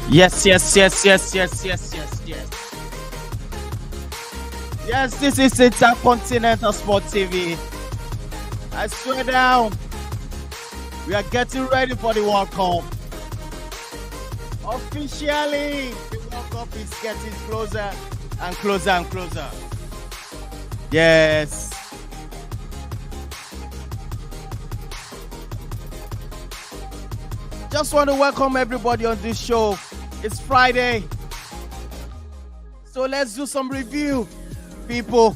Yes, yes, yes, yes, yes, yes, yes, yes. Yes, this is Intercontinental Sport TV. I swear down, we are getting ready for the World Cup. Officially, the World Cup is getting closer and closer and closer. Yes. Just want to welcome everybody on this show. It's Friday. So let's do some review. People,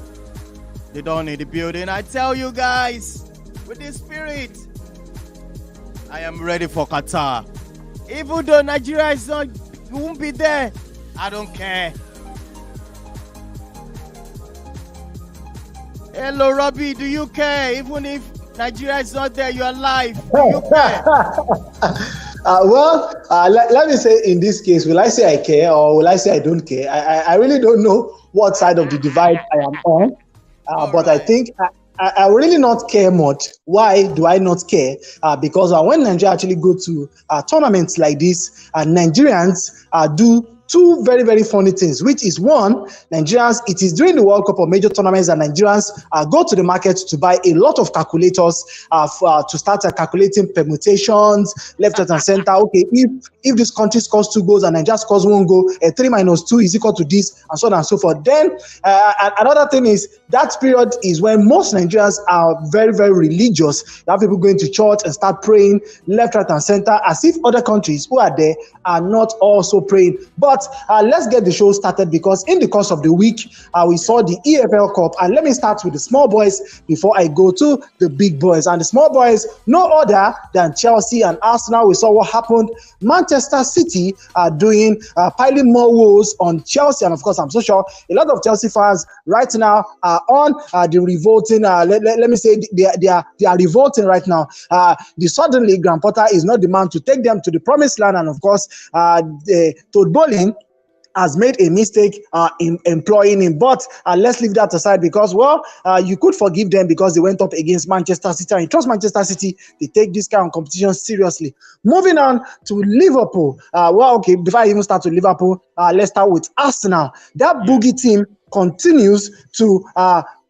they don't need the building. I tell you guys, with this spirit, I am ready for Qatar. Even though Nigeria is not, won't be there, I don't care. Hello, Robbie, do you care? Even if Nigeria is not there, you're alive. Do you care? Let me say in this case, will I say I care or will I say I don't care? I really don't know what side of the divide I am on. But right. I think I really not care much. Why do I not care? Because when Nigeria actually go to tournaments like this, Nigerians do two very, very funny things, which is one, Nigerians, it is during the World Cup or major tournaments that Nigerians go to the market to buy a lot of calculators to start calculating permutations, left, right, and center. Okay, if this country scores 2 goals and Nigeria scores 1 goal, 3 minus 2 is equal to this, and so on and so forth. Then another thing is that period is when most Nigerians are very, very religious. You have people going to church and start praying left, right, and center, as if other countries who are there are not also praying. But let's get the show started, because in the course of the week, we saw the EFL Cup. And let me start with the small boys before I go to the big boys. And the small boys, no other than Chelsea and Arsenal. We saw what happened. Manchester City are piling more woes on Chelsea. And of course, I'm so sure a lot of Chelsea fans right now are on the revolting. Let me say they are revolting right now. Suddenly, Graham Potter is not the man to take them to the promised land. And of course, Todd Bowling has made a mistake in employing him. But let's leave that aside, because, you could forgive them because they went up against Manchester City. And you trust Manchester City, they take this kind of competition seriously. Moving on to Liverpool. Before I even start with Liverpool, let's start with Arsenal. That boogie team continues to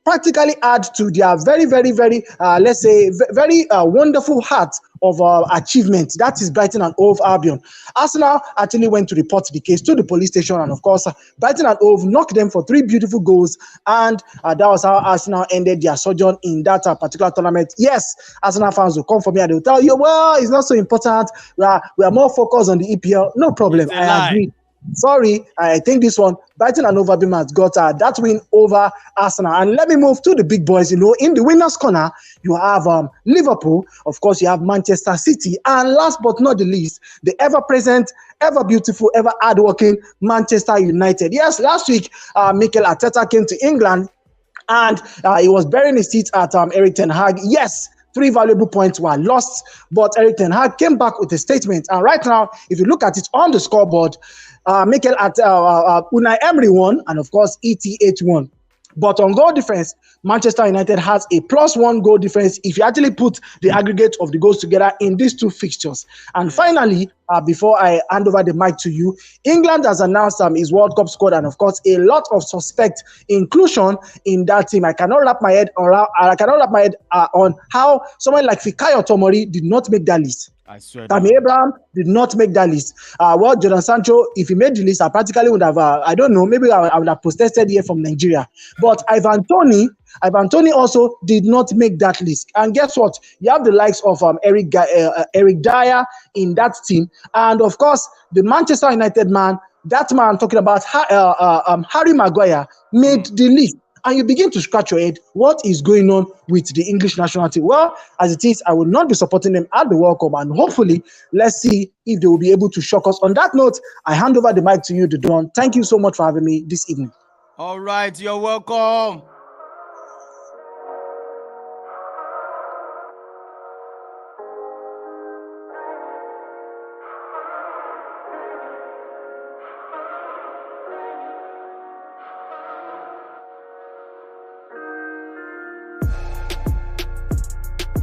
practically add to their very, very, very, very wonderful heart of achievement. That is Brighton and Hove Albion. Arsenal actually went to report the case to the police station, and of course, Brighton and Hove knocked them for 3 beautiful goals, and that was how Arsenal ended their sojourn in that particular tournament. Yes, Arsenal fans will come for me and they'll tell you, well, it's not so important. We are more focused on the EPL. No problem. I agree. Sorry, I think this one, Brighton and Hove Albion has got that win over Arsenal. And let me move to the big boys. In the winners' corner, you have Liverpool. Of course, you have Manchester City. And last but not the least, the ever-present, ever-beautiful, ever-hardworking Manchester United. Yes, last week, Mikel Arteta came to England and he was burying his seat at Eric Ten Hag. Yes, 3 valuable points were lost, but Eric Ten Hag came back with a statement. And right now, if you look at it on the scoreboard, Unai Emery won, and of course, ETH won. But on goal difference, Manchester United has a +1 goal difference if you actually put the aggregate of the goals together in these 2 fixtures. And finally, before I hand over the mic to you, England has announced his World Cup squad, and of course, a lot of suspect inclusion in that team. I cannot wrap my head on how someone like Fikayo Tomori did not make that list. I swear. Tammy Abraham did not make that list. Jordan Sancho, if he made the list, I practically would have, I don't know, maybe I would have protested here from Nigeria. But Ivan Toney also did not make that list. And guess what? You have the likes of Eric Dyer in that team. And of course, the Manchester United man, that man talking about Harry Maguire, made the list. And you begin to scratch your head, what is going on with the English national team? Well, as it is, I will not be supporting them at the World Cup, and hopefully, let's see if they will be able to shock us. On that note, I hand over the mic to you, Don. Thank you so much for having me this evening. All right, you're welcome.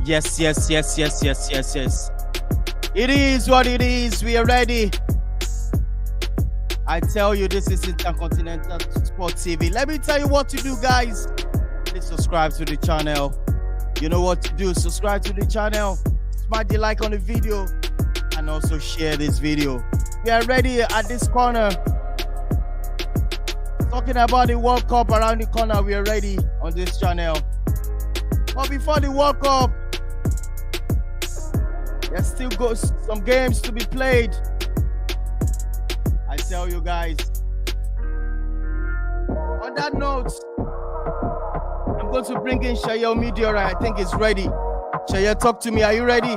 Yes. It is what it is. We are ready. I tell you, this is Intercontinental Sport TV. Let me tell you what to do, guys. Please subscribe to the channel. You know what to do. Subscribe to the channel. Smash the like on the video. And also share this video. We are ready at this corner. Talking about the World Cup around the corner. We are ready on this channel. But before the World Cup, there's still some games to be played. I tell you guys. On that note, I'm going to bring in Shayo Meteora. I think it's ready. Shayo, talk to me. Are you ready?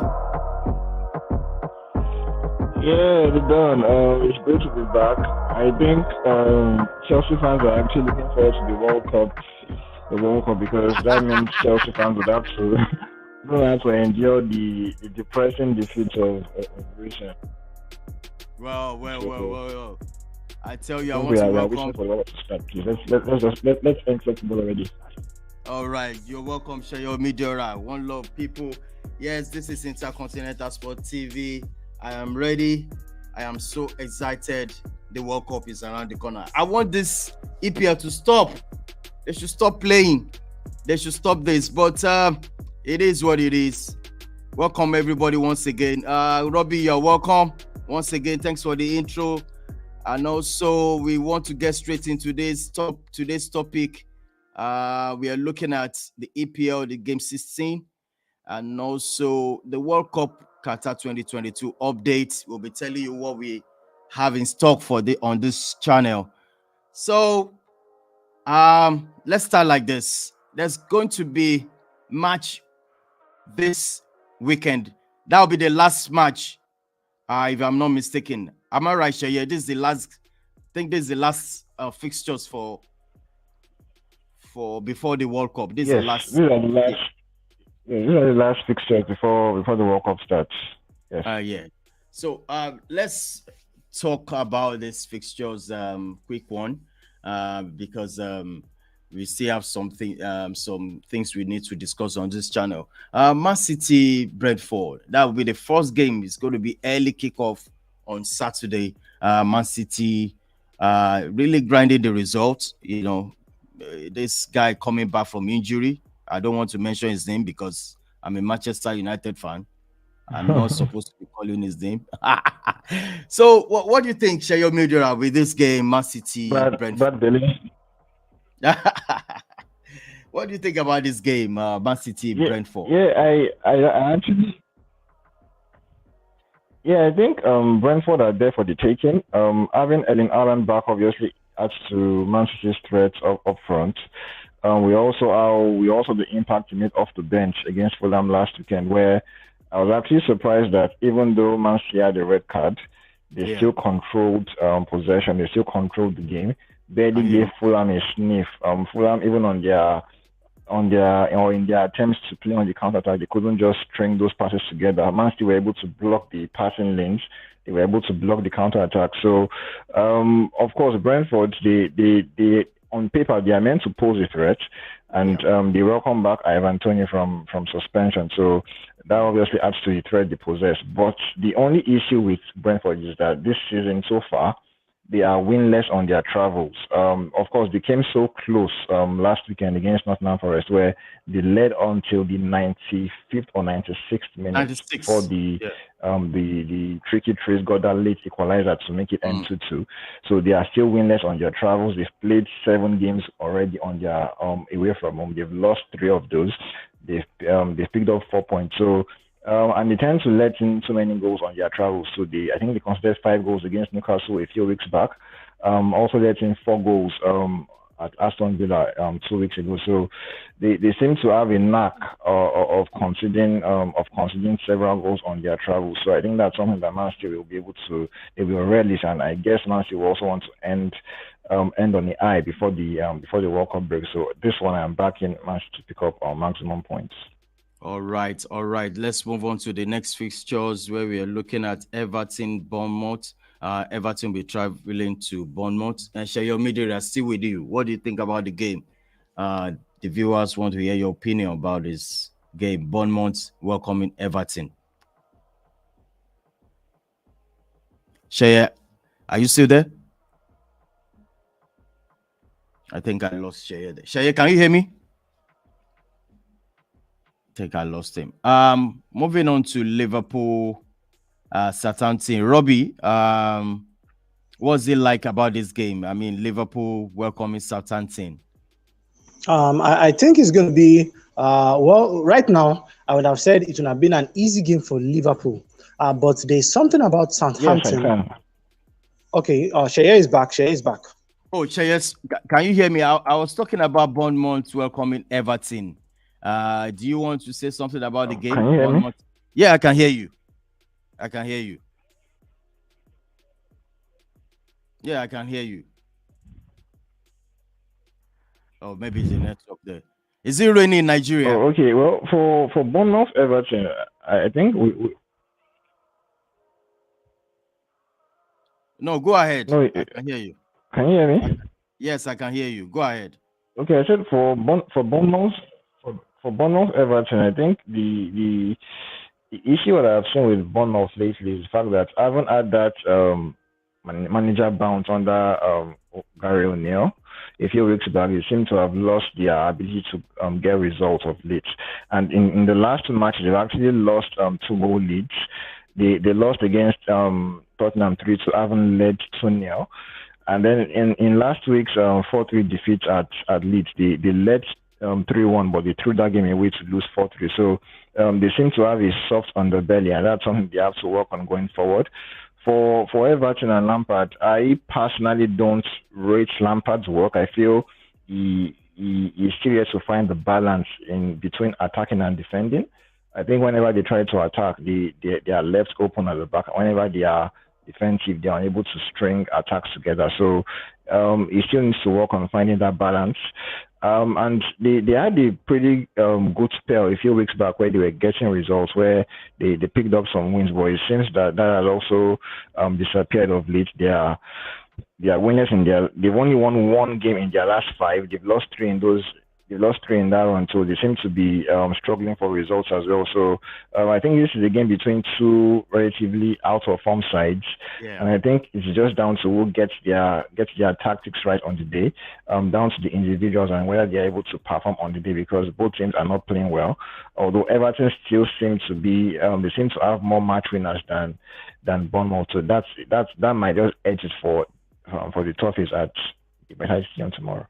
Yeah, we're done. It's great to be back. I think Chelsea fans are actually looking forward to the World Cup, because that means Chelsea fans would have to endure the depressing defeat of Russia. Well. I tell you, I want we to are welcome. wishing for the World to start, please. Let's end flexible already. All right, you're welcome, Shayo Meteora. One love, people. Yes, this is Intercontinental Sport TV. I am ready. I am so excited. The World Cup is around the corner. I want this EPL to stop. They should stop playing. They should stop this. But it is what it is. Welcome, everybody, once again. Robbie, you're welcome. Once again, thanks for the intro. And also, we want to get straight into today's topic. We are looking at the EPL, the Game 16, and also the World Cup Qatar 2022 updates. We'll be telling you what we have in stock on this channel. So let's start like this. There's going to be match this weekend. That will be the last match, if I'm not mistaken. Am I right, Shaya? This is the last. I think this is the last fixtures for before the World Cup. This is the last. These are the last. Yeah, these are the last fixtures before the World Cup starts. Yes. Yeah. So let's talk about this fixtures quick one, because we still have some things we need to discuss on this channel. Man City Brentford. That will be the first game. It's going to be early kickoff on Saturday. Man City really grinding the results. You know, this guy coming back from injury. I don't want to mention his name because I'm a Manchester United fan. I'm not supposed to be calling his name. So, what do you think, Shayo Meteora, with this game, Man City, Brentford? What do you think about this game, Man City, Brentford? I actually. Yeah, I think Brentford are there for the taking. Having Erling Haaland back obviously adds to Man City's threat up front. We also the impact he made off the bench against Fulham last weekend, where I was actually surprised that even though Man City had a red card, they still controlled possession. They still controlled the game. Barely gave Fulham a sniff. Fulham, even in their attempts to play on the counter attack, they couldn't just string those passes together. Man City were able to block the passing lanes. They were able to block the counter attack. So, of course, Brentford, they on paper, they are meant to pose a threat, and they welcome back Ivan Toney from suspension. So that obviously adds to the threat they possess. But the only issue with Brentford is that this season so far, they are winless on their travels. Of course, they came so close last weekend against Nottingham Forest, where they led until the 95th or 96th minute before the tricky Trace got that late equalizer to make it end 2-2. So they are still winless on their travels. They've played 7 games already on their away from home. They've lost 3 of those. They've picked up 4 points. So and they tend to let in too many goals on their travels. So I think they conceded 5 goals against Newcastle a few weeks back. Also let in 4 goals at Aston Villa 2 weeks ago. So they seem to have a knack of conceding several goals on their travels. So I think that's something that Man City will be able to relish, and I guess Man City will also want to end on the eye before the World Cup break. So this one I'm backing Man City to pick up maximum points. All right. Let's move on to the next fixtures, where we are looking at Everton, Bournemouth. Everton will be traveling to Bournemouth. And Shayo Meteora, still with you. What do you think about the game? The viewers want to hear your opinion about this game. Bournemouth welcoming Everton. Shaya, are you still there? I think I lost Sheye there. Sheye, can you hear me? I think I lost him. Moving on to Liverpool, Southampton. Robbie, what's it like about this game? I mean, Liverpool welcoming Southampton. I think it's going to be, well, right now, I would have said it would have been an easy game for Liverpool. But there's something about Southampton. Yes, I can. Okay, Sheye is back. Sheye is back. Oh, Sheye, can you hear me? I was talking about Bournemouth welcoming Everton. Do you want to say something about the game? Can you hear me? Yeah, I can hear you. I can hear you. Yeah, I can hear you. Oh, maybe it's the network there. Is it raining in Nigeria? Oh, okay. Well, for Bournemouth Everton, I think we No, go ahead. No, I can hear you. Can you hear me? Yes, I can hear you. Go ahead. Okay, I said for Bournemouth Everton, I think the issue that I've seen with Bournemouth lately is the fact that I haven't had that manager bounce under Gary O'Neill. A few weeks back, they seem to have lost their ability to get results of late. And in the last two matches, they've actually lost 2-goal leads. They lost against Tottenham 3-2, haven't led 2-0. And then in last week's 4-3 defeat at Leeds, they led 3-1, but they threw that game away to lose 4-3. So they seem to have a soft underbelly, and that's something they have to work on going forward. For Everton and Lampard, I personally don't rate Lampard's work. I feel he's still yet to find the balance in between attacking and defending. I think whenever they try to attack, they are left open at the back. Whenever they are defensive, they are unable to string attacks together. So he still needs to work on finding that balance. And they had a pretty good spell a few weeks back where they were getting results, where they picked up some wins, but it seems that has also disappeared of late. They are winners they've only won one game in their last 5. They've lost 3 in those. They lost 3 in that one, so they seem to be struggling for results as well. So I think this is a game between two relatively out of form sides, and I think it's just down to who gets their tactics right on the day, down to the individuals and whether they are able to perform on the day, because both teams are not playing well. Although Everton still seem to be, they seem to have more match winners than Bournemouth. So that might just edge it for the trophies at the United Stadium tomorrow.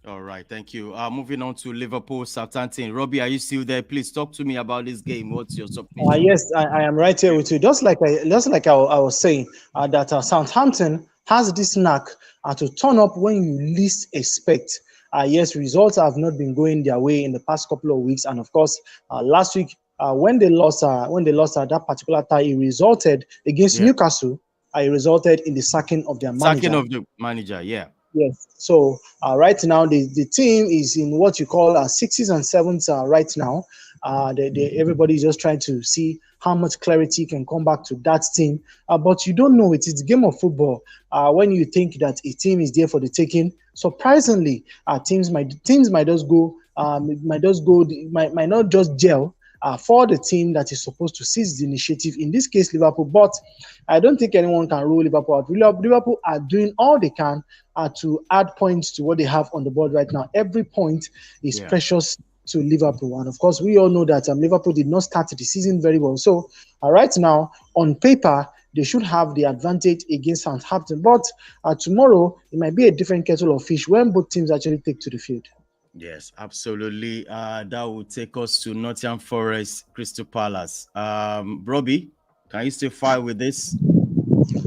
All right, thank you. Moving on to Liverpool, Southampton. Robbie, are you still there? Please talk to me about this game. What's your submission? Yes, I am right here with you. Just like I was saying, that Southampton has this knack to turn up when you least expect. Yes, results have not been going their way in the past couple of weeks, and of course, last week when they lost that particular tie, it resulted against Newcastle. It resulted in the sacking of their manager. Sacking of the manager, yeah. Yes. So right now the team is in what you call 6s and 7s right now. Everybody is just trying to see how much clarity can come back to that team. But you don't know. It's a game of football. When you think that a team is there for the taking, surprisingly, teams might just go, might not just gel. For the team that is supposed to seize the initiative, in this case Liverpool. But I don't think anyone can rule Liverpool out. Liverpool are doing all they can to add points to what they have on the board right now. Every point is precious to Liverpool, and of course we all know that Liverpool did not start the season very well. So right now, on paper, they should have the advantage against Southampton. But tomorrow it might be a different kettle of fish when both teams actually take to the field. Yes, absolutely. That will take us to Nottingham Forest, Crystal Palace. Robbie, can you still fight with this?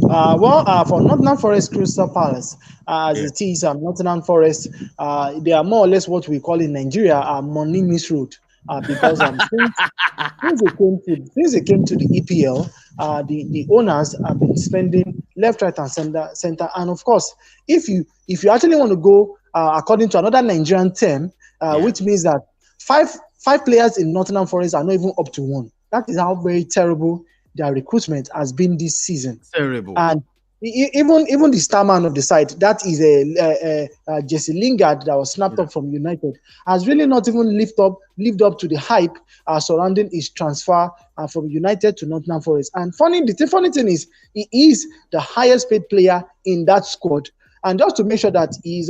For Nottingham Forest, Crystal Palace, as it is, Nottingham Forest, they are more or less what we call in Nigeria money misroad. Because since they came to the EPL, the owners have been spending left, right, and center. And of course, if you actually want to go according to another Nigerian term, which means that five players in Nottingham Forest are not even up to 1. That is how very terrible their recruitment has been this season. Terrible. And even the star man of the side, that is a Jesse Lingard that was snapped up from United, has really not even lived up to the hype surrounding his transfer from United to Nottingham Forest. And the funny thing is, he is the highest paid player in that squad. And just to make sure that he's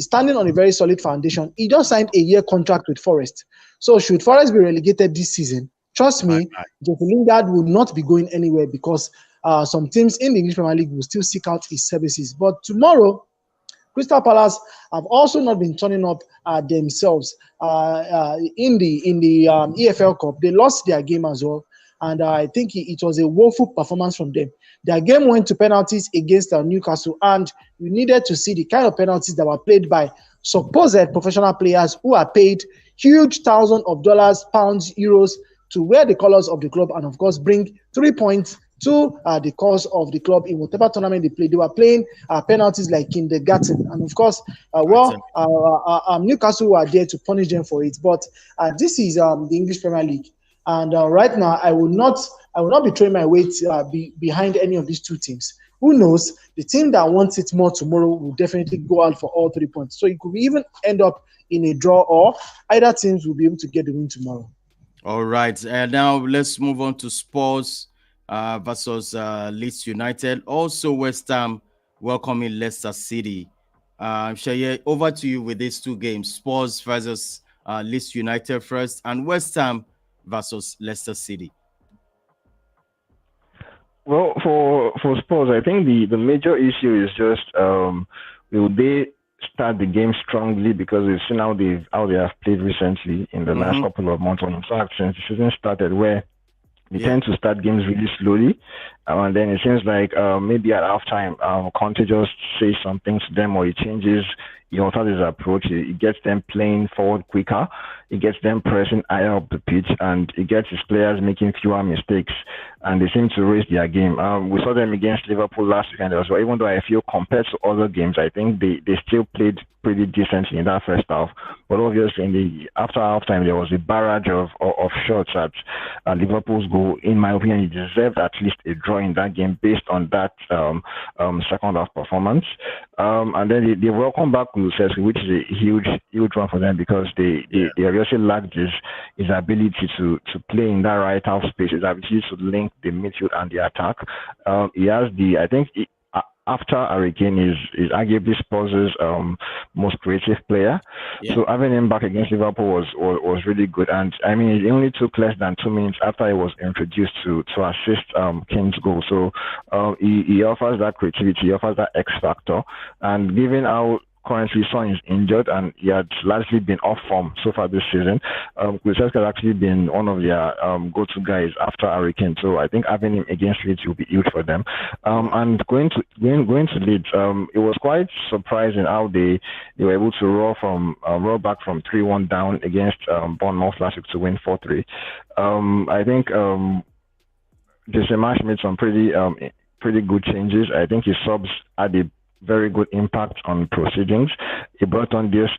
standing on a very solid foundation, he just signed a year contract with Forest. So should Forest be relegated this season, trust me, Jesse Lingard will not be going anywhere, because some teams in the English Premier League will still seek out his services. But tomorrow, Crystal Palace have also not been turning up themselves in the EFL Cup. They lost their game as well, and I think it was a woeful performance from them. Their game went to penalties against Newcastle, and you needed to see the kind of penalties that were played by supposed professional players who are paid huge thousands of dollars, pounds, euros to wear the colors of the club and, of course, bring 3 points to the cause of the club in whatever tournament they played. They were playing penalties like kindergarten, and of course, Newcastle were there to punish them for it. But this is the English Premier League, and right now I will not be throwing my weight behind any of these two teams. Who knows? The team that wants it more tomorrow will definitely go out for all 3 points. So it could even end up in a draw, or either teams will be able to get the win tomorrow. All right, now let's move on to Spurs versus Leeds United. Also, West Ham welcoming Leicester City. Shaye, over to you with these two games: Spurs versus Leeds United first, and West Ham versus Leicester City. Well, for Spurs, I think the major issue is just will they start the game strongly, because we've seen how they have played recently in the last couple of months, or in fact since the season started, where they tend to start games really slowly, and then it seems like maybe at halftime, Conte just says something to them, or he changes his approach. It gets them playing forward quicker, it gets them pressing higher up the pitch, and it gets his players making fewer mistakes, and they seem to raise their game. We saw them against Liverpool last weekend as well. Even though I feel compared to other games, I think they still played pretty decently in that first half. But obviously, after halftime, there was a barrage of shots at Liverpool's goal. In my opinion, he deserved at least a draw in that game based on that second half performance. And then they welcome back Kulusevski, which is a huge one for them, because they obviously lacked his ability to play in that right half space, his ability to link the midfield and the attack. He has after Hurricane is arguably Spurs' most creative player. Yeah. So having him back against Liverpool was really good. And I mean, it only took less than 2 minutes after he was introduced to assist Kane's goal. So he offers that creativity, he offers that X factor. And given how currently Son is injured and he had largely been off form so far this season, Kulusevski has actually been one of their go-to guys after Hurricane. So I think having him against Leeds will be huge for them. And going to Leeds, it was quite surprising how they were able to roll back from 3-1 down against Bournemouth last week to win 4-3. I think Jesse Marsch made some pretty good changes. I think his subs had a very good impact on proceedings. He brought on this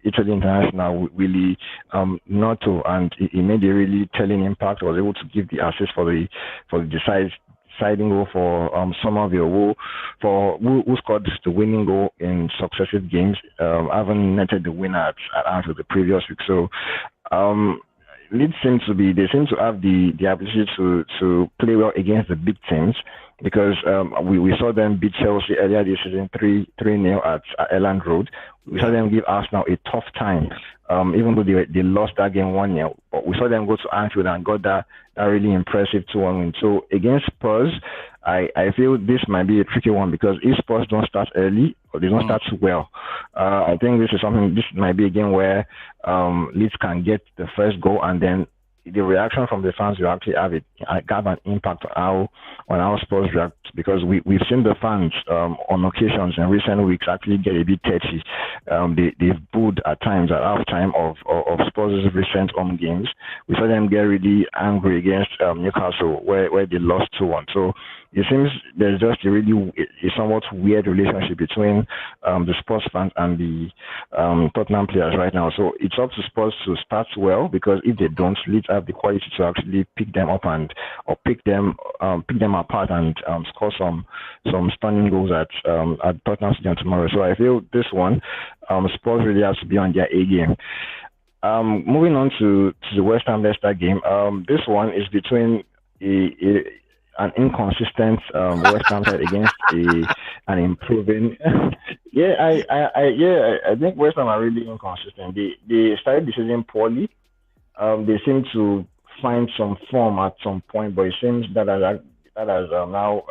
Italy international Willy Gnonto, and he made a really telling impact. Was able to give the assist for the deciding goal for Somerville, who scored the winning goal in successive games, having netted the winner at Anfield the previous week. So Leeds seem to have the ability to play well against the big teams, because we saw them beat Chelsea earlier this season 3-0 at Elland Road. We saw them give Arsenal a tough time, even though they lost that game 1-0. But we saw them go to Anfield and got that really impressive 2-1 win. So against Spurs, I feel this might be a tricky one, because if Spurs don't start early or they don't start too well, I think this might be a game where Leeds can get the first goal, and then the reaction from the fans will actually have an impact on how Spurs react, because we've seen the fans on occasions in recent weeks actually get a bit touchy. They've booed at times at halftime of Spurs' recent home games. We saw them get really angry against Newcastle, where they lost 2-1. So it seems there's just a somewhat weird relationship between the Spurs fans and the Tottenham players right now. So it's up to Spurs to start well, because if they don't, Leeds have the quality to actually pick them up or pick them apart and score some stunning goals at Tottenham Stadium tomorrow. So I feel this one, Spurs really has to be on their A game. Moving on to the West Ham Leicester game. This one is between an inconsistent West Ham side against an improving. I think West Ham are really inconsistent. They started the season poorly. They seem to find some form at some point, but it seems that has now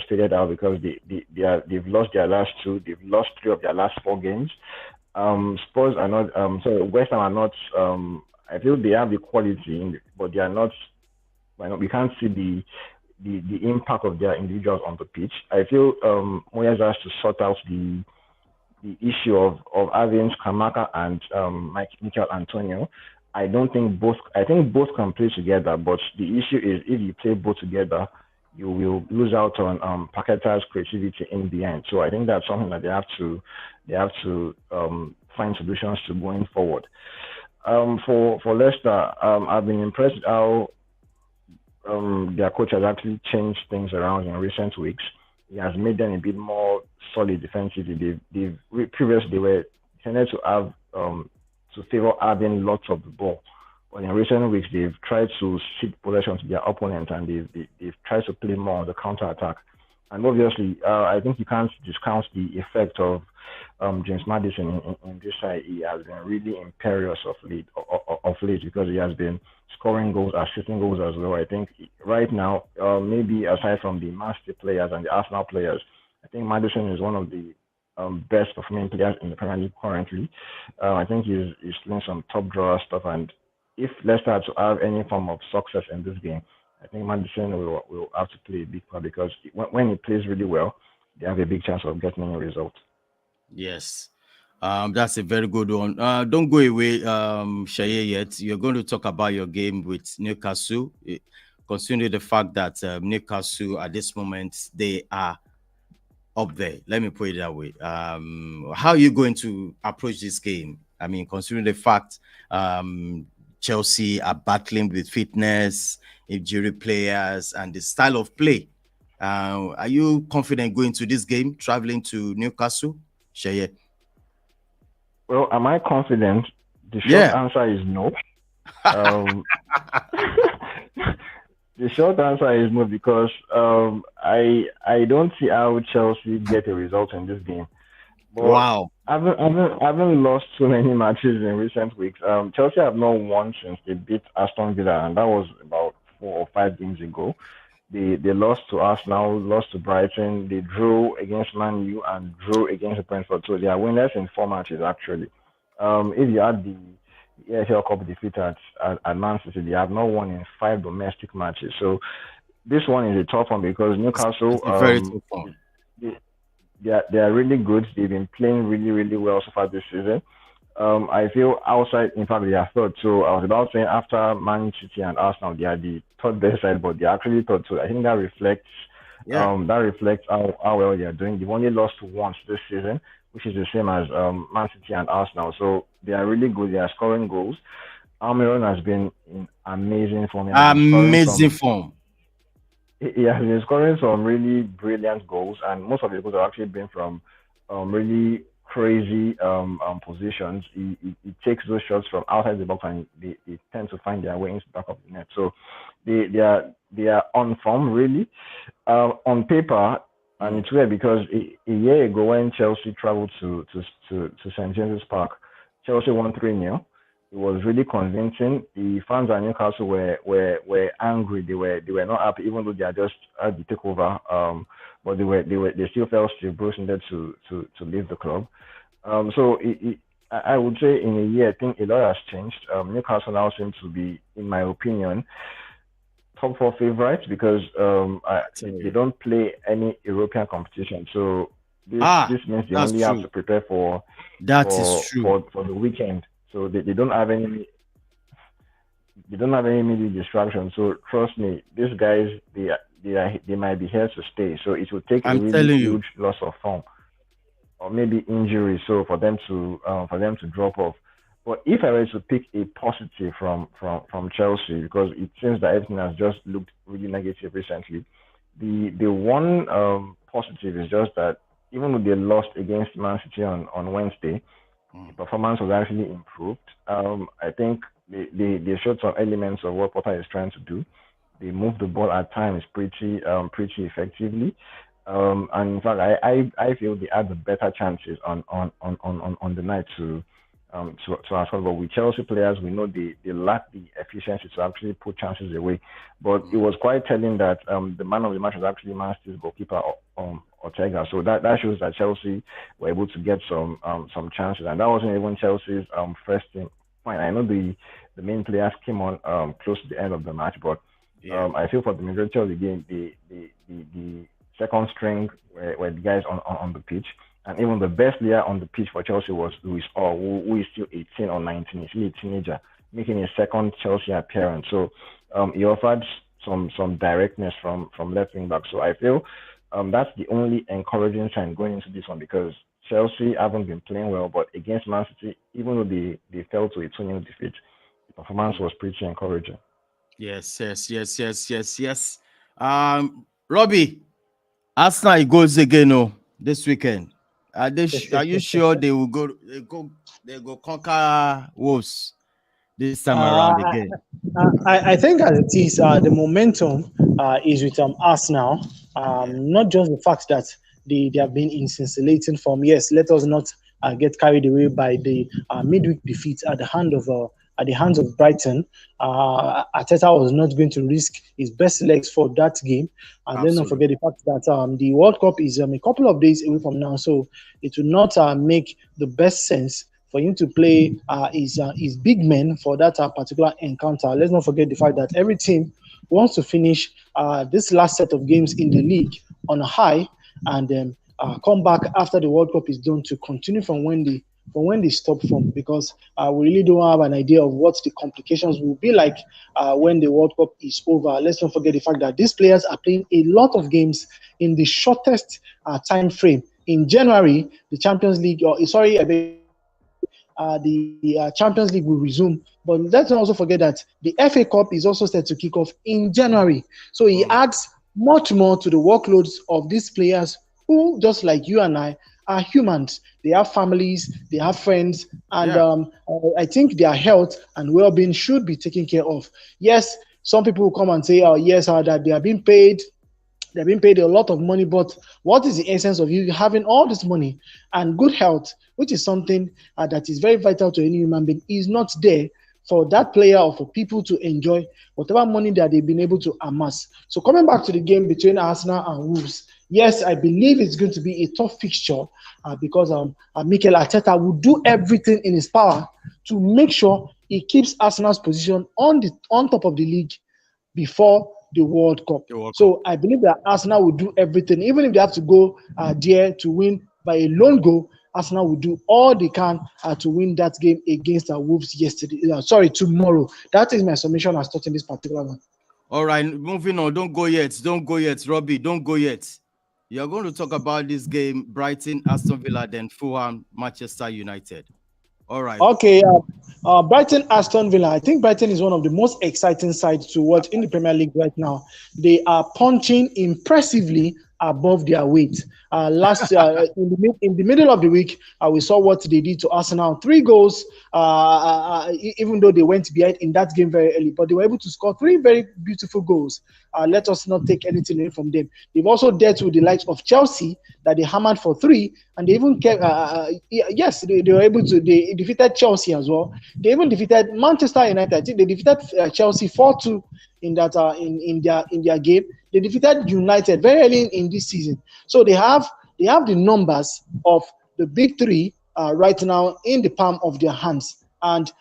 faded out because they've lost their last two. They've lost three of their last four games. Spurs are not. So West Ham are not. I feel they have the quality, but they are not. We can't see the impact of their individuals on the pitch. I feel Moyes has to sort out the issue of having Kamaka and Michael Antonio. I don't think both. I think both can play together, but the issue is if you play both together, you will lose out on Paqueta's creativity in the end. So I think that's something that they have to find solutions to going forward. For Leicester, I've been impressed how their coach has actually changed things around in recent weeks. He has made them a bit more solid defensively. Previously they were tended to have to favor having lots of the ball. But in recent weeks, they've tried to shift possession to their opponent and they've tried to play more on the counter attack. And obviously, I think you can't discount the effect of James Maddison in this side. He has been really imperious of late because he has been scoring goals, assisting goals as well. I think right now, maybe aside from the Man City players and the Arsenal players, I think Maddison is one of the best performing players in the Premier League currently. I think he's doing some top drawer stuff, and if Leicester had to have any form of success in this game, I think Madison will have to play a big part because when he plays really well, they have a big chance of getting a result. Yes. That's a very good one. Don't go away, Shaye, yet. You're going to talk about your game with Newcastle, considering the fact that Newcastle at this moment, they are up there. Let me put it that way. How are you going to approach this game? I mean, considering the fact Chelsea are battling with fitness, injury players, and the style of play. Are you confident going to this game, traveling to Newcastle? Shaye? Well, am I confident? The short answer is no. The short answer is no because I don't see how Chelsea get a result in this game. But wow. I haven't lost so many matches in recent weeks. Chelsea have not won since they beat Aston Villa, and that was about 4 or 5 games ago. They lost to Arsenal, lost to Brighton, they drew against Man U and drew against Brentford. So they are winners in 4 matches actually. If you add the EFL Cup defeat at Man City, they have not won in 5 domestic matches. So this one is a tough one because Newcastle very tough one. They are really good. They've been playing really, really well so far this season. I feel outside, in fact, they are third. So I was about saying after Man City and Arsenal, they are the third best side, but they're actually third. So I think that reflects how well they are doing. They've only lost once this season, which is the same as Man City and Arsenal. So they are really good. They are scoring goals. Almiron has been in amazing form. Amazing form. He has been scoring some really brilliant goals, and most of the goals have actually been from really crazy positions. He takes those shots from outside the box, and they tend to find their way into the back of the net. So they are on form really. On paper, and it's weird because a year ago when Chelsea traveled to St James's Park, Chelsea won 3-0. It was really convincing. The fans at Newcastle were angry. They were not happy, even though they are just at the takeover. But they still felt Steve Bruce needed to leave the club. So I would say in a year, I think a lot has changed. Newcastle now seems to be, in my opinion, top 4 favorites because they don't play any European competition. So this means they only have to prepare for the weekend. So they don't have any immediate distraction. So trust me, these guys they might be here to stay. So it will take a really huge loss of form or maybe injury. So for them to drop off. But if I were to pick a positive from Chelsea, because it seems that everything has just looked really negative recently, the one positive is just that even though they lost against Man City on Wednesday, the performance was actually improved. I think they showed some elements of what Potter is trying to do. They move the ball at times pretty effectively. And in fact, I feel they had the better chances on the night to our squad. But with Chelsea players, we know they lack the efficiency to actually put chances away. But it was quite telling that the man of the match was actually Man City's goalkeeper Ortega. So that shows that Chelsea were able to get some chances, and that wasn't even Chelsea's first team. Fine, I know the main players came on close to the end of the match, but I feel for the majority of the game, the second string were the guys on the pitch. And even the best player on the pitch for Chelsea was Luis Hall, who is still 18 or 19. He's still a teenager, making his second Chelsea appearance. So he offered some directness from left wing back. So I feel that's the only encouraging sign going into this one, because Chelsea haven't been playing well, but against Man City, even though they fell to a 2-0 defeat, the performance was pretty encouraging. Yes. Robbie, Arsenal goes again this weekend. Are you sure they will go conquer Wolves this time around again? I think as it is, the momentum is with Arsenal. Not just the fact that they have been in scintillating form. Yes, let us not get carried away by the midweek defeat at the hands of Brighton. Arteta was not going to risk his best legs for that game. And let's not forget the fact that the World Cup is a couple of days away from now, so it will not make the best sense for him to play his big men for that particular encounter. Let's not forget the fact that every team wants to finish this last set of games in the league on a high, and then come back after the World Cup is done to continue from when they stop from, because we really don't have an idea of what the complications will be like when the World Cup is over. Let's not forget the fact that these players are playing a lot of games in the shortest time frame. In January, the Champions League, the Champions League will resume. But let's not also forget that the FA Cup is also set to kick off in January. So he adds much more to the workloads of these players who, just like you and I, are humans. They have families, they have friends, and I think their health and well-being should be taken care of. Yes, some people will come and say, that they are being paid. They're being paid a lot of money, but what is the essence of you having all this money and good health, which is something that is very vital to any human being, is not there for that player or for people to enjoy whatever money that they've been able to amass. So coming back to the game between Arsenal and Wolves, yes, I believe it's going to be a tough fixture because Mikel Arteta will do everything in his power to make sure he keeps Arsenal's position on top of the league before the World Cup. So I believe that Arsenal will do everything, even if they have to go there to win by a lone goal. Arsenal will do all they can to win that game against Wolves tomorrow. That is my summation as starting this particular one. All right, moving on. Don't go yet, Robbie. Don't go yet. You're going to talk about this game: Brighton, Aston Villa, then Fulham, Manchester United. All right. Okay. Brighton, Aston Villa. I think Brighton is one of the most exciting sides to watch in the Premier League right now. They are punching impressively above their weight. Last in the middle of the week, we saw what they did to Arsenal. 3 goals, even though they went behind in that game very early, but they were able to score 3 very beautiful goals. Let us not take anything away from them. They've also dealt with the likes of Chelsea that they hammered for 3, and they even kept. They were able to. They defeated Chelsea as well. They even defeated Manchester United. I think they defeated Chelsea 4-2 in that in their game. They defeated United very early in this season. So they have the numbers of the big 3 right now in the palm of their hands. And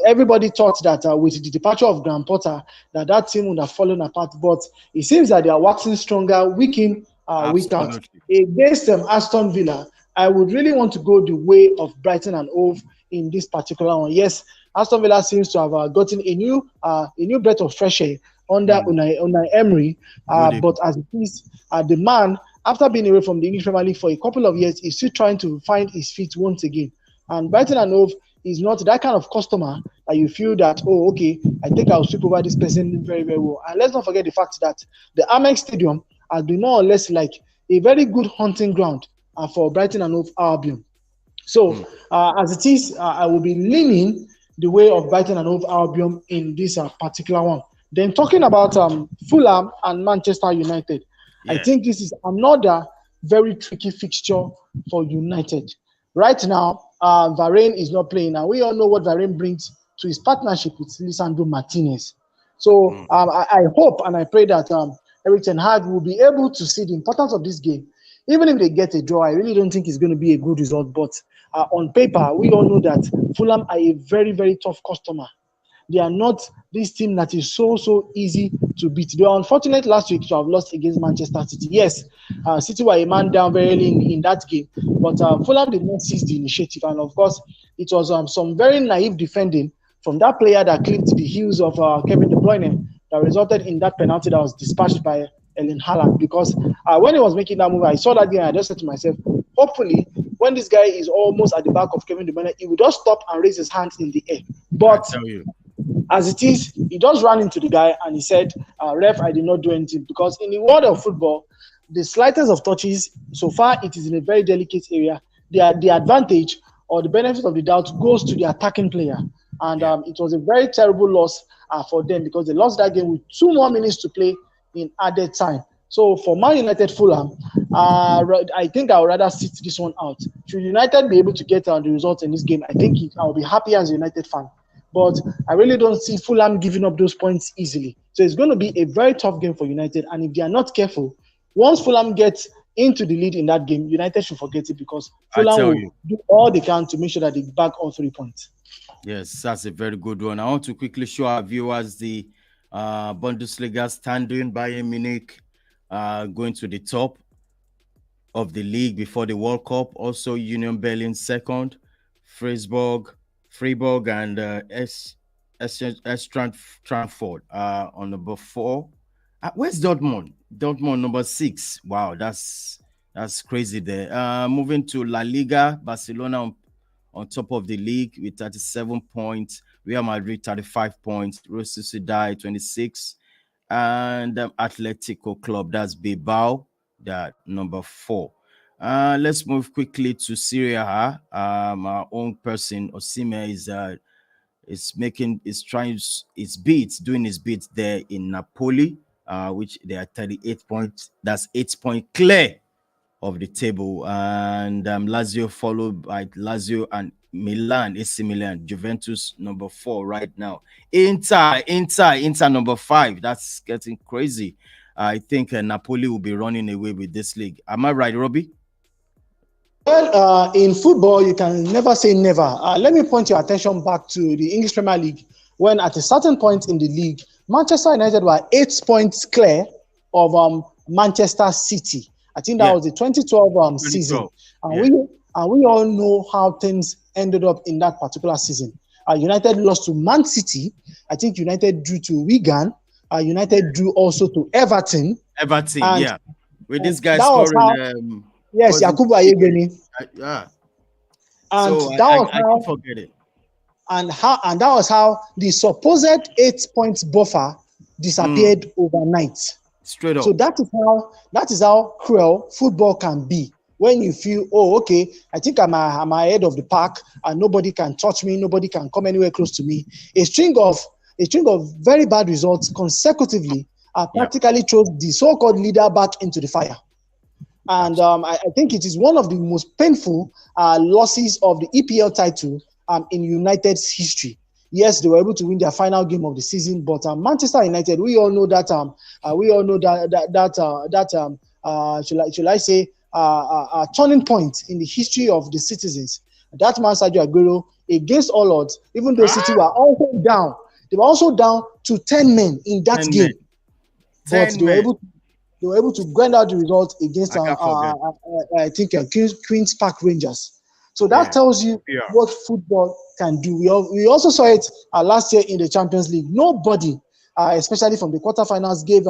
everybody thought that with the departure of Graham Potter, that team would have fallen apart. But it seems that they are waxing stronger week in, week out. Against Aston Villa, I would really want to go the way of Brighton and Hove in this particular one. Yes, Aston Villa seems to have gotten a new breath of fresh air under Unai Emery. But as it is, the man, after being away from the English Premier League for a couple of years, is still trying to find his feet once again. And Brighton and Hove is not that kind of customer that you feel that, I think I'll sweep over this person very, very well. And let's not forget the fact that the Amex Stadium has been more or less like a very good hunting ground for Brighton and Hove Albion. So as it is, I will be leaning the way of Brighton and Hove Albion in this particular one. Then talking about Fulham and Manchester United, I Yeah. think this is another very tricky fixture for United. Right now, Varane is not playing, and we all know what Varane brings to his partnership with Lisandro Martinez. So I hope and I pray that Eric Ten Hag will be able to see the importance of this game. Even if they get a draw, I really don't think it's going to be a good result. But on paper, we all know that Fulham are a very, very tough customer. They are not this team that is so easy to beat. They were unfortunate last week to have lost against Manchester City. Yes, City were a man down very early in that game, but Fulham did not seize the initiative. And of course, it was some very naive defending from that player that clipped the heels of Kevin De Bruyne that resulted in that penalty that was dispatched by Erling Haaland. Because when he was making that move, I saw that game and I just said to myself, hopefully, when this guy is almost at the back of Kevin De Bruyne, he will just stop and raise his hands in the air. But I tell you. As it is, he just ran into the guy and he said, ref, I did not do anything. Because in the world of football, the slightest of touches, so far it is in a very delicate area. The advantage or the benefit of the doubt goes to the attacking player. And it was a very terrible loss for them because they lost that game with 2 more minutes to play in added time. So for Man United Fulham, I think I would rather sit this one out. Should United be able to get the result in this game, I think I'll be happy as a United fan. But I really don't see Fulham giving up those points easily. So it's going to be a very tough game for United. And if they are not careful, once Fulham gets into the lead in that game, United should forget it because Fulham will do all they can to make sure that they bag all 3 points. Yes, that's a very good one. I want to quickly show our viewers the Bundesliga standing. Bayern Munich going to the top of the league before the World Cup. Also, Union Berlin second, Freiburg and Frankfurt on number 4. Where's Dortmund? Dortmund number 6. Wow, that's crazy there. Moving to La Liga, Barcelona on top of the league with 37 points. Real Madrid 35 points. Real Sociedad 26. And Atletico Club, that's Bilbao, that number 4. Let's move quickly to Serie A. Our own person, Osimhen, doing his beats there in Napoli, which they are 38 points. That's 8 points clear of the table. And Lazio followed by Lazio and Milan, AC Milan, Juventus number 4 right now. Inter number 5. That's getting crazy. I think Napoli will be running away with this league. Am I right, Robbie? Well, in football, you can never say never. Let me point your attention back to the English Premier League when at a certain point in the league, Manchester United were 8 points clear of Manchester City. I think that was the 2012 season. And we all know how things ended up in that particular season. United lost to Man City. I think United drew to Wigan. United drew also to Everton. With this guy scoring... Yes, Yakubu Ayegeni. And so that was I can't forget it. And that was how the supposed 8 points buffer disappeared overnight. Straight up. So that is how cruel football can be. When you feel, oh, okay, I think I'm ahead of the pack and nobody can touch me, nobody can come anywhere close to me. A string of very bad results consecutively practically throws the so-called leader back into the fire. And I think it is one of the most painful losses of the EPL title in United's history. Yes, they were able to win their final game of the season, but Manchester United, we all know that. Should I say a turning point in the history of the citizens? That man, Sergio Aguero, against all odds, even though City were also down, they were also down to 10 men in that game. But they were able to grind out the result against I think Queen's Park Rangers. So that tells you what football can do. We also saw it last year in the Champions League. Nobody, especially from the quarterfinals, gave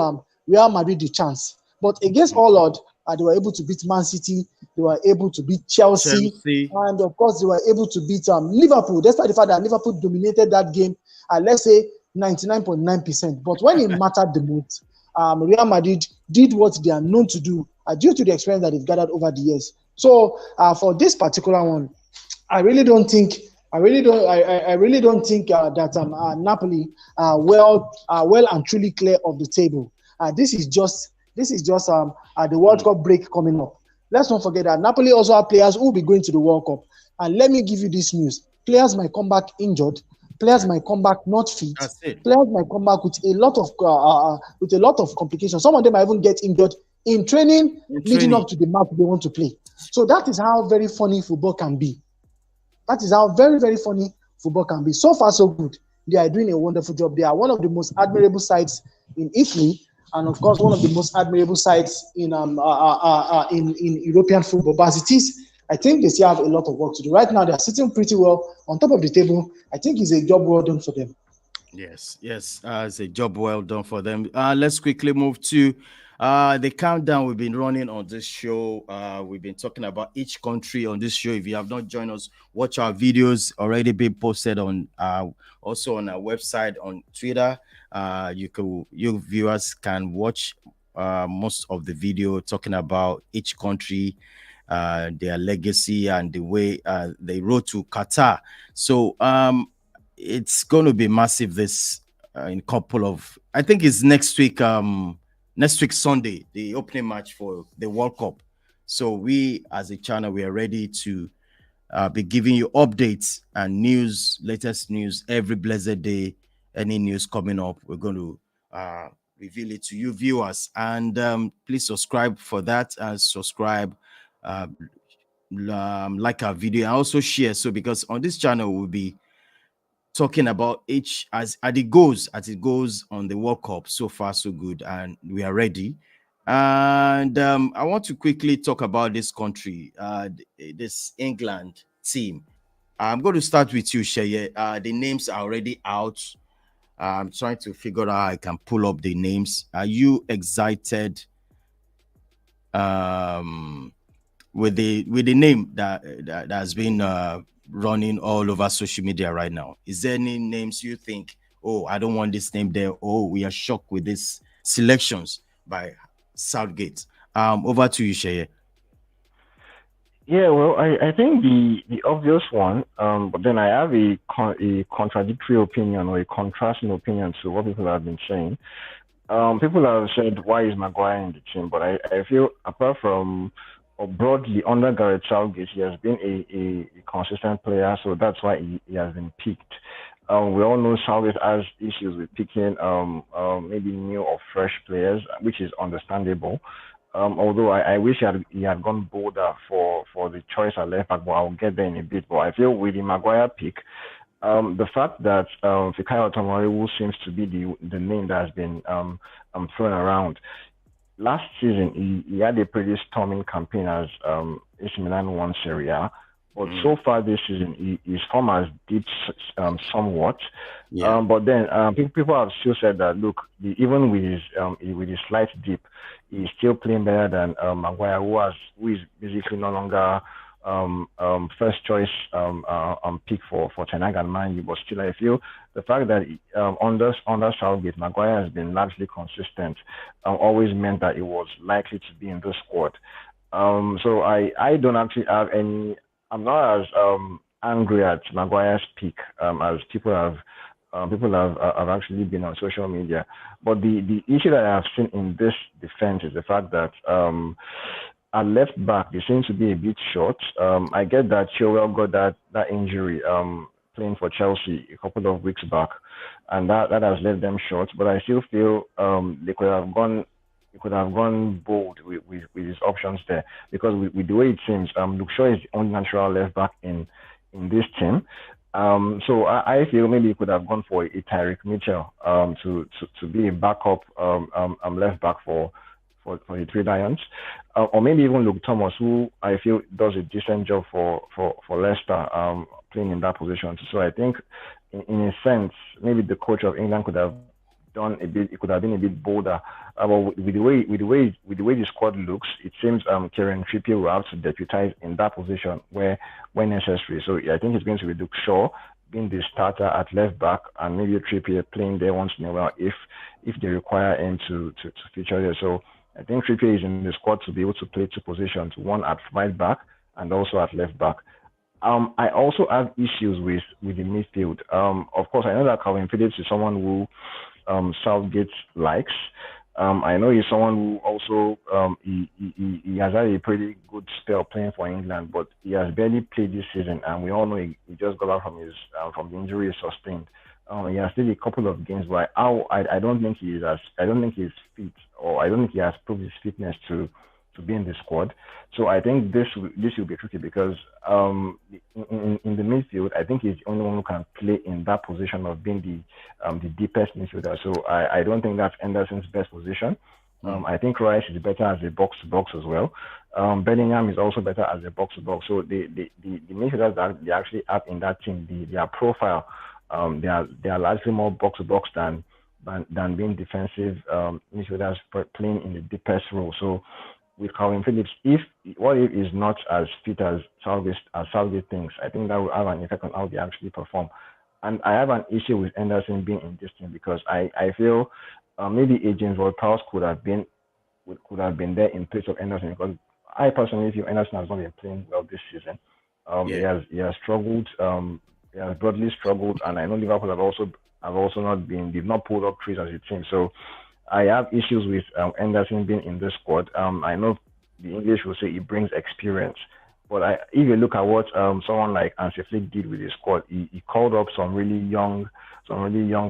Real Madrid the chance. But against all odds, they were able to beat Man City. They were able to beat Chelsea. And of course, they were able to beat Liverpool, despite the fact that Liverpool dominated that game, let's say 99.9%. But when it mattered the most, Real Madrid did what they are known to do due to the experience that they've gathered over the years. So for this particular one, I really don't think I really don't. I really don't think that Napoli are well and truly clear of the table. This is just the World Cup break coming up. Let's not forget that Napoli also have players who will be going to the World Cup. And let me give you this news: players might come back injured, players might come back not fit, That's it. players might come back with a lot of complications. Some of them might even get injured in training leading up to the match they want to play. So that is how very funny football can be. That is how very, very funny football can be. So far, so good. They are doing a wonderful job. They are one of the most admirable sides in Italy, and of course, one of the most admirable sides in European football. But as it is, I think they still have a lot of work to do. Right now, they are sitting pretty well on top of the table. I think it's a job well done for them. Yes, yes, it's a job well done for them. Let's quickly move to the countdown we've been running on this show. We've been talking about each country on this show. If you have not joined us, watch our videos already being posted on also on our website, on Twitter. You viewers can watch most of the video talking about each country, their legacy, and the way they rode to Qatar. So it's going to be massive this in couple of, I think it's next week Sunday, the opening match for the World Cup. So we as a channel, we are ready to be giving you updates and news, latest news every blessed day. Any news coming up, we're going to reveal it to you viewers. And please subscribe for that, and subscribe, like our video, and also share. So because on this channel we'll be talking about each as it goes on the World Cup. So far so good, and we are ready. And I want to quickly talk about this country, this England team. I'm going to start with you, Sheye. The names are already out. I'm trying to figure out how I can pull up the names. Are you excited with the name that has been running all over social media right now? Is there any names you think, oh, I don't want this name there, oh, we are shocked with these selections by Southgate? Over to you, Sheye. Yeah, well, I think the obvious one, but then I have a contradictory opinion, or a contrasting opinion to what people have been saying. People have said, why is Maguire in the team? But I feel, apart from, or broadly, under Gareth Southgate, he has been a consistent player, so that's why he has been picked. We all know Southgate has issues with picking maybe new or fresh players, which is understandable. Although I wish he had gone bolder for the choice at left back, but I'll get there in a bit. But I feel with the Maguire pick, the fact that Fikayo Tomori, who seems to be the name that has been thrown around, last season he had a pretty storming campaign as AC Milan won Serie A. But so far this season, his form has dipped somewhat. Yeah. But then people have still said that, look, even with his slight dip, he's still playing better than Maguire, who is basically no longer first choice pick for Ten Hag and Man U. But still, I feel the fact that under Southgate, Maguire has been largely consistent, always meant that it was likely to be in the squad. So I don't actually have any. I'm not as angry at Maguire's pick as people have actually been on social media. But the issue that I have seen in this defense is the fact that at left back they seem to be a bit short. I get that Chilwell got that injury playing for Chelsea a couple of weeks back, and that has left them short. But I still feel they could have gone bold with his options there, because with the way it seems, Luke Shaw is the only natural left back in this team. So I feel maybe he could have gone for a Tyreek Mitchell to be a backup left back for the Three Lions, or maybe even Luke Thomas, who I feel does a decent job for Leicester, playing in that position. So I think in a sense, maybe the coach of England could have done a bit. It could have been a bit bolder. But with the way the squad looks, it seems Kieran Trippier will have to deputize in that position where necessary. So I think it's going to be Luke Shaw being the starter at left back, and maybe Trippier playing there once in a while if they require him to feature there. So I think Trippier is in the squad to be able to play two positions, one at right back and also at left back. I also have issues with the midfield. Of course, I know that Calvin Phillips is someone who Southgate likes. I know he's someone who also he has had a pretty good spell playing for England, but he has barely played this season, and we all know he just got out from the injury he sustained. He has played a couple of games, but I don't think I don't think he's fit, or I don't think he has proved his fitness to be in the squad. So I think this will be tricky because in the midfield, I think he's the only one who can play in that position of being the deepest midfielder. So I don't think that's Anderson's best position. I think Rice is better as a box to box as well. Bellingham is also better as a box to box. So the midfielders that they actually have in that team, their profile, they are largely more box to box than being defensive midfielders playing in the deepest role. So with Calvin Phillips, if he's not as fit as Southgate thinks, I think that will have an effect on how they actually perform. And I have an issue with Anderson being in this team because I feel maybe James Ward-Prowse could have been there in place of Anderson, because I personally feel Anderson has not been playing well this season. He has struggled. He has broadly struggled, and I know Liverpool have also not been. They've not pulled up trees as a team. So I have issues with Anderson being in this squad. I know the English will say he brings experience, but if you look at what someone like Hansi Flick did with his squad, he called up some really young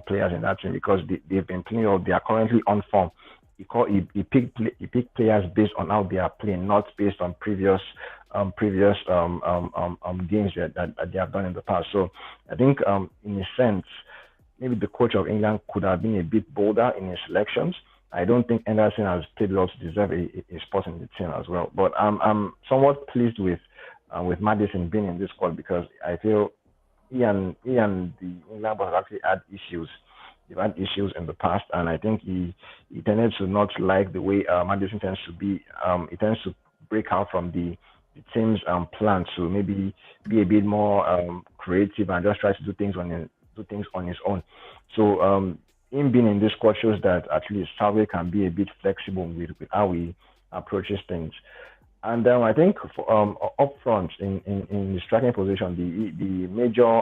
players in that team because they've been playing well. They are currently on form. He picked players based on how they are playing, not based on previous games that they have done in the past. So I think in a sense, maybe the coach of England could have been a bit bolder in his selections. I don't think Anderson has played well to deserve a spot in the team as well. But I'm somewhat pleased with Maddison being in this squad because I feel he and the England boys have actually had issues. They've had issues in the past, and I think he tended to not like the way Maddison tends to be. He tends to break out from the team's plan to maybe be a bit more creative and just try to do things on his own. So him being in this squad shows that at least Southgate can be a bit flexible with how he approaches things. And I think up front in the striking position, the major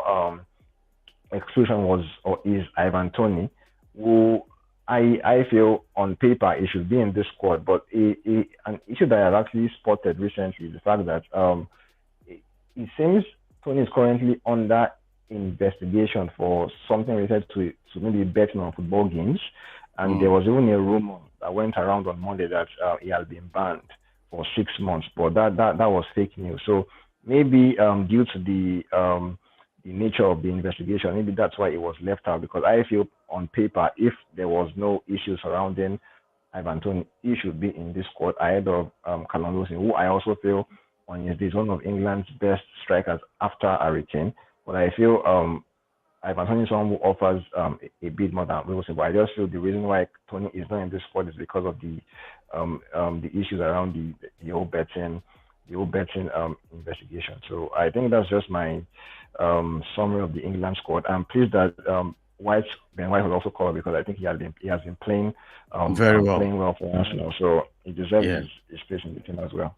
exclusion is Ivan Toney, who I feel on paper he should be in this squad, but an issue that I've actually spotted recently is the fact that it seems Toney is currently under investigation for something related to maybe betting on football games, and there was even a rumor that went around on Monday that he has been banned for 6 months, but that was fake news. So maybe due to the nature of the investigation, maybe that's why it was left out. Because I feel on paper, if there was no issue surrounding Ivan Toney, he should be in this squad ahead of Callum Wilson, who I also feel on his day is one of England's best strikers after Harry Kane. But I feel Ivan Toney is someone who offers a bit more than Wilson. But I just feel the reason why Toney is not in this squad is because of the issues around the whole betting investigation. So I think that's just my summary of the England squad. I'm pleased that Ben White was also called because I think he has been playing very well, playing well for Arsenal. So he deserves his place in the team as well.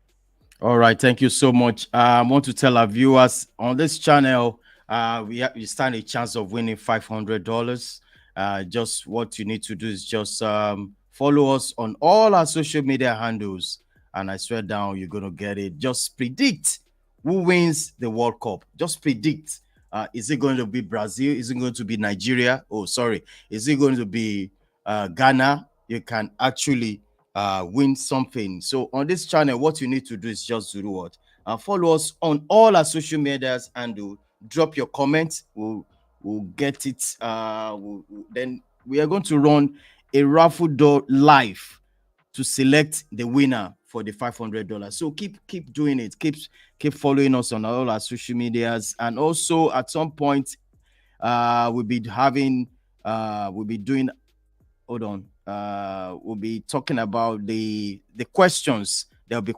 All right, thank you so much. I want to tell our viewers on this channel, we stand a chance of winning $500. Just what you need to do is just follow us on all our social media handles, and I swear down you're gonna get it. Just predict who wins the World Cup. Just predict. Is it going to be Brazil? Is it going to be Nigeria? Oh, sorry. Is it going to be Ghana? You can actually win something. So on this channel, what you need to do is just do what? Follow us on all our social medias and drop your comments. We'll get it. Then we are going to run a raffle door live to select the winner for the $500. So keep doing it. Keep following us on all our social medias, and also at some point we'll be doing. Hold on. We'll be talking about the questions. There'll be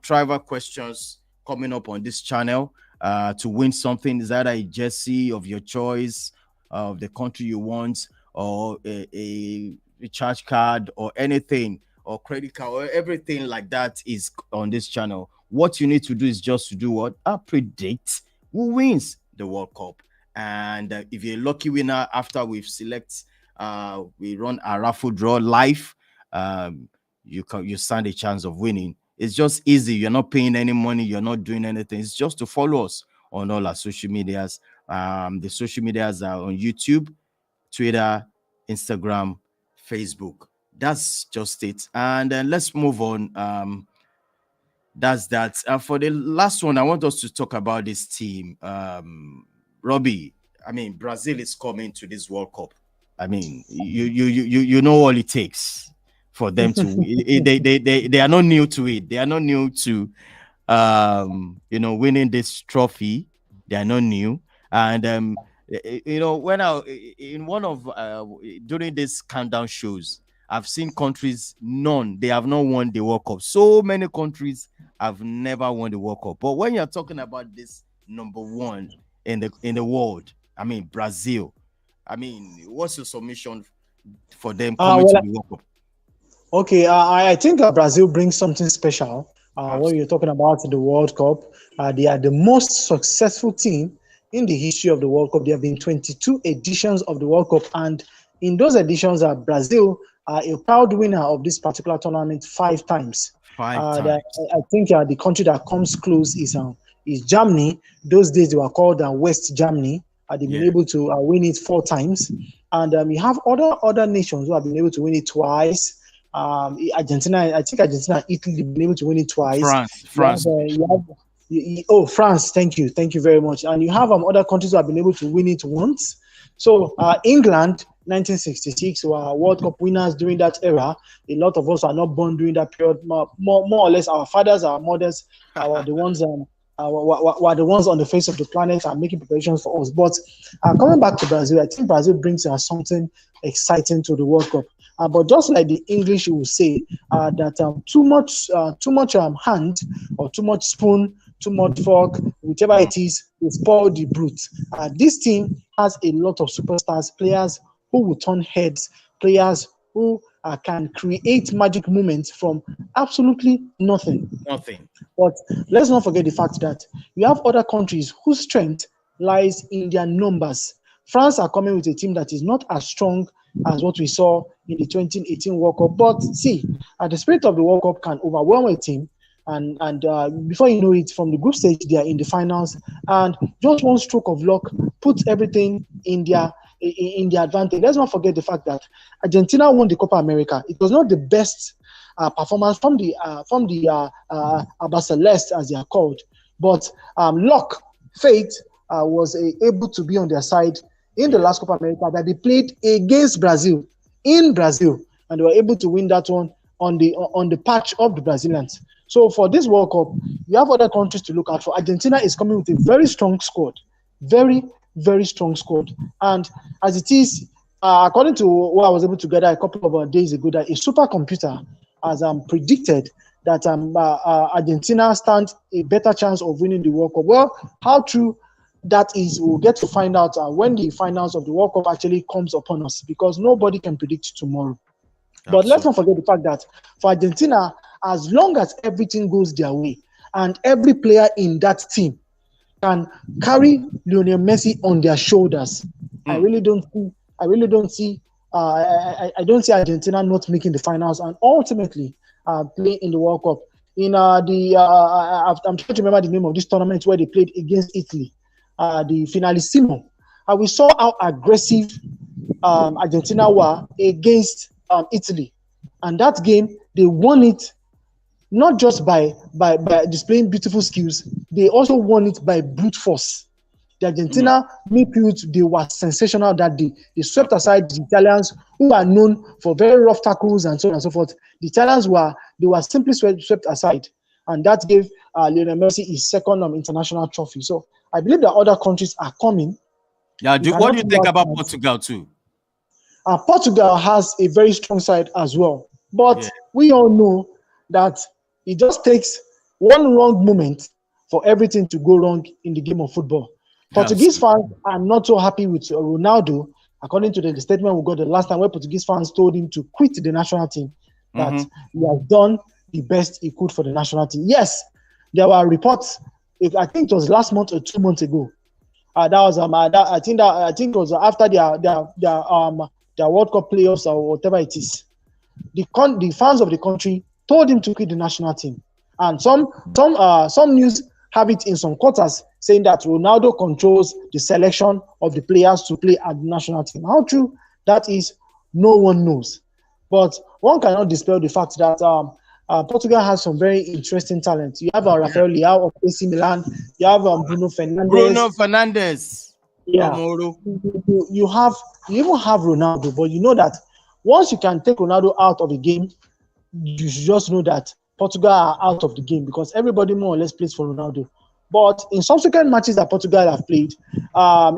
tribal questions coming up on this channel to win something. Is that a jersey of your choice, of the country you want, or a recharge card, or anything, or credit card, or everything like that is on this channel. What you need to do is just to do what? Predict who wins the World Cup. And if you're a lucky winner, after we run a raffle draw live, you stand a chance of winning. It's just easy. You're not paying any money. You're not doing anything. It's just to follow us on all our social medias. The social medias are on YouTube, Twitter, Instagram, Facebook. That's just it. And then let's move on. That's that. For the last one, I want us to talk about this team. Robbie, I mean, Brazil is coming to this World Cup. I mean, you know all it takes for them to. They are not new to it. They are not new to, winning this trophy. They are not new. And when in one of during this countdown shows, I've seen countries they have not won the World Cup. So many countries have never won the World Cup. But when you're talking about this number one in the world, I mean Brazil. I mean, what's your submission for them coming to the World Cup? Okay, I think Brazil brings something special. When you're talking about the World Cup, they are the most successful team in the history of the World Cup. There have been 22 editions of the World Cup, and in those editions, Brazil are a proud winner of this particular tournament 5 times. I think the country that comes close is Germany. Those days they were called West Germany. They've been able to win it 4 times, and we have other nations who have been able to win it twice. Argentina, I think Argentina and Italy have been able to win it twice. France. France. Thank you very much. And you have other countries who have been able to win it once. So England, 1966, were World Cup winners during that era. A lot of us are not born during that period. More or less, our fathers, our mothers, were the ones were the ones on the face of the planet and making preparations for us. But coming back to Brazil, I think Brazil brings something exciting to the World Cup. But just like the English will say, that too much hand or too much spoon, too much fork, whichever it is, will spoil the brute. This team has a lot of superstars, players who will turn heads, players who can create magic moments from absolutely nothing. But let's not forget the fact that you have other countries whose strength lies in their numbers. France are coming with a team that is not as strong as what we saw in the 2018 World Cup. But see, the spirit of the World Cup can overwhelm a team. And before you know it, from the group stage, they are in the finals. And just one stroke of luck puts everything in their advantage. Let's not forget the fact that Argentina won the Copa America. It was not the best performance from the Celeste, as they are called. But luck, fate was able to be on their side in the last Copa America that they played against Brazil in Brazil, and they were able to win that one on the patch of the Brazilians. So for this World Cup, you have other countries to look out for. Argentina is coming with a very strong squad, very, very strong squad. And as it is, according to what I was able to gather a couple of days ago, that a supercomputer has predicted that Argentina stands a better chance of winning the World Cup. Well, how true that is, we'll get to find out when the finals of the World Cup actually comes upon us, because nobody can predict tomorrow. But let's not forget the fact that for Argentina, as long as everything goes their way and every player in that team can carry Lionel Messi on their shoulders, I don't see Argentina not making the finals and ultimately playing in the World Cup. In I'm trying to remember the name of this tournament where they played against Italy, the Finalissimo. We saw how aggressive Argentina were against Italy, and that game they won it not just by displaying beautiful skills, they also won it by brute force. The Argentina midfield, they were sensational that day. They swept aside the Italians, who are known for very rough tackles and so on and so forth. The Italians were simply swept aside, and that gave Lionel Messi his second international trophy. So I believe that other countries are coming. Yeah, what do you think about Portugal too? Portugal has a very strong side as well, but we all know that it just takes one wrong moment for everything to go wrong in the game of football. Portuguese fans are not so happy with Ronaldo, according to the statement we got the last time, where Portuguese fans told him to quit the national team, that he has done the best he could for the national team. Yes, there were reports I think it was last month or 2 months ago. I think it was after their World Cup playoffs or whatever it is. The fans of the country told him to quit the national team, and some news have it in some quarters saying that Ronaldo controls the selection of the players to play at the national team. How true that is, no one knows. But one cannot dispel the fact that Portugal has some very interesting talent. You have Rafael Leao of AC Milan. You have Bruno Fernandes. Yeah. You even have Ronaldo, but you know that once you can take Ronaldo out of the game, you should just know that Portugal are out of the game because everybody more or less plays for Ronaldo. But in subsequent matches that Portugal have played,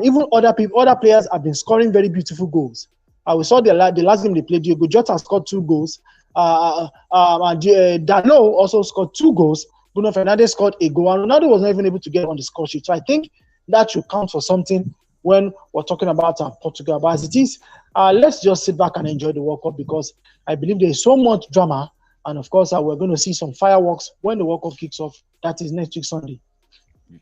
even other players have been scoring very beautiful goals. We saw the last game they played, Diego Jota scored 2 goals. Dano also scored 2 goals. Bruno Fernandes scored a goal. And Ronaldo was not even able to get on the score sheet. So I think that should count for something when we're talking about Portugal. But as it is, let's just sit back and enjoy the World Cup because I believe there is so much drama. And of course, we're going to see some fireworks when the World Cup kicks off. That is next week Sunday.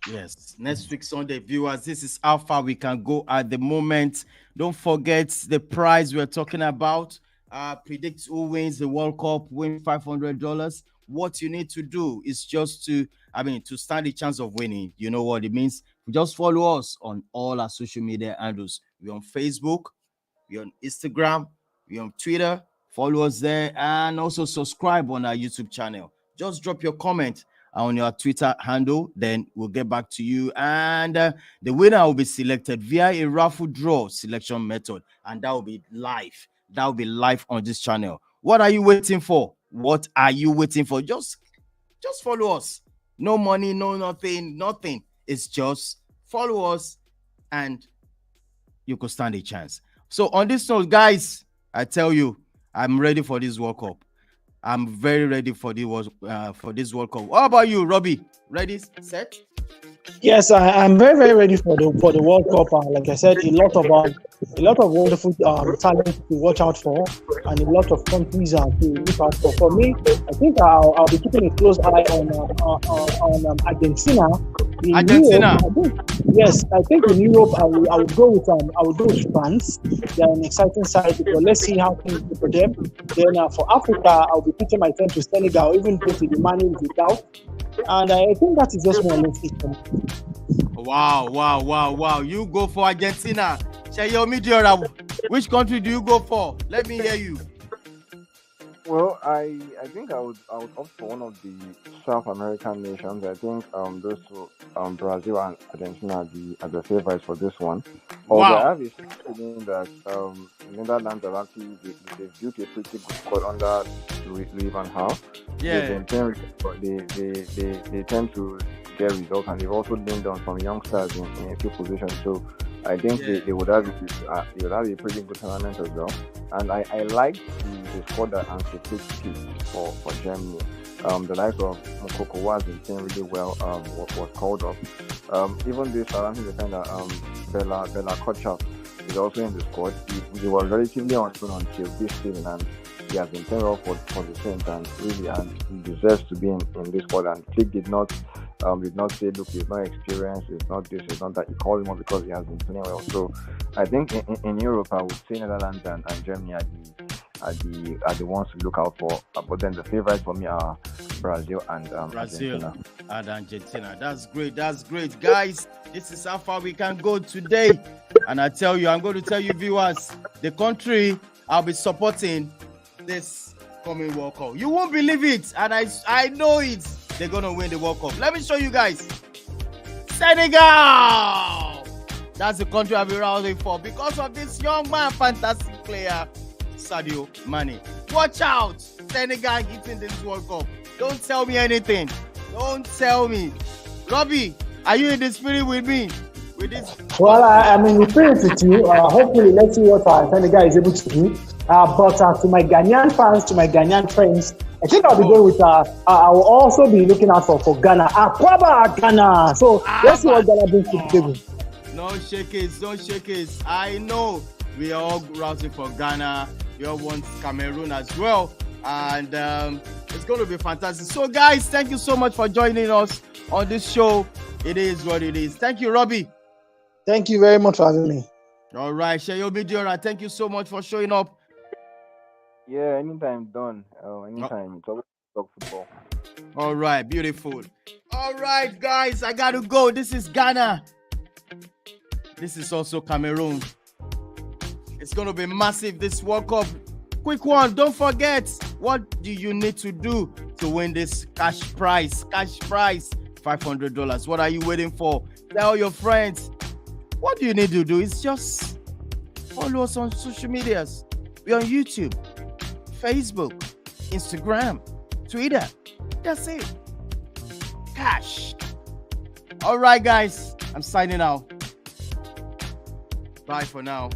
Yes, next week Sunday, viewers. This is how far we can go at the moment. Don't forget the prize we're talking about. Predict who wins the World Cup, win $500. What you need to do is just to stand the chance of winning. You know what it means? Just follow us on all our social media handles. We're on Facebook, we're on Instagram, we're on Twitter. Follow us there and also subscribe on our YouTube channel. Just drop your comment on your Twitter handle, then we'll get back to you. And the winner will be selected via a raffle draw selection method, and that will be live. That will be live on this channel. What are you waiting for? What are you waiting for? Just follow us. No money, no nothing. It's just follow us, and you could stand a chance. So on this note, guys, I tell you, I'm ready for this World Cup. I'm very ready for this World Cup. What about you, Robbie? Ready, set? Yes, I'm very, very ready for the World Cup. Like I said, a lot of wonderful talent to watch out for, and a lot of countries to look out for. For me, I think I'll be keeping a close eye on Argentina. Argentina. Yes, I think in Europe I would go with France. They're an exciting side, but let's see how things go for them. Then for Africa, I'll be putting my time to Senegal, even go to the money without. And I think that is just more or less it for me. Wow. You go for Argentina. Shayomi Diora, which country do you go for? Let me hear you. Well, I think I would opt for one of the South American nations. I think those two, Brazil and Argentina are the favorites for this one. Although I have a feeling that Netherlands have actually they've built a pretty good squad under Louis van Gaal. Yeah. They tend to get results, and they've also leaned on some youngsters in a few positions. So I think they would have a pretty good tournament as well. And I like the squad that Hansi Flick picked for Germany. The likes of Mokoko was playing really well. Was called up. Even this Atlantic defender Bella Kotchap is also in the squad. He was relatively unknown until this season, and he has been playing well for the Saints, and really, and he deserves to be in this squad. And Flick did not say, look, he's not experienced, it's not this, it's not that. He called him up because he has been playing well. So I think in Europe, I would say Netherlands and Germany are the ones to look out for. But then the favorites for me are Brazil and Argentina. And Argentina. That's great, guys. This is how far we can go today. And I'm going to tell you, viewers, the country I'll be supporting this coming World Cup. You won't believe it, and I know it. They're gonna win the World Cup. Let me show you guys. Senegal. That's the country I'll be rooting for because of this young man, fantastic player, Sadio Mane. Watch out, Senegal hitting this World Cup. Don't tell me anything. Don't tell me. Robbie, are you in the spirit with me? With this? Well, I'm in the spirit with you. Hopefully, let's see what Senegal is able to do. But to my Ghanaian fans, to my Ghanaian friends, I think I'll be going with, I will also be looking out for Ghana. Proper Ghana. So let's see what Ghana brings to the table. Don't shake it. I know we are all rooting for Ghana. We all want Cameroon as well. And it's going to be fantastic. So, guys, thank you so much for joining us on this show. It is what it is. Thank you, Robbie. Thank you very much for having me. All right, Shayo Bidiora, thank you so much for showing up. Yeah, anytime done. Anytime. It's always talk football. All right, beautiful. All right, guys, I got to go. This is Ghana. This is also Cameroon. It's going to be massive, this World Cup. Quick one, don't forget, what do you need to do to win this cash prize? Cash prize, $500. What are you waiting for? Tell your friends. What do you need to do? It's just follow us on social medias. We're on YouTube, Facebook, Instagram, Twitter. That's it. Cash. All right, guys. I'm signing out. Bye for now.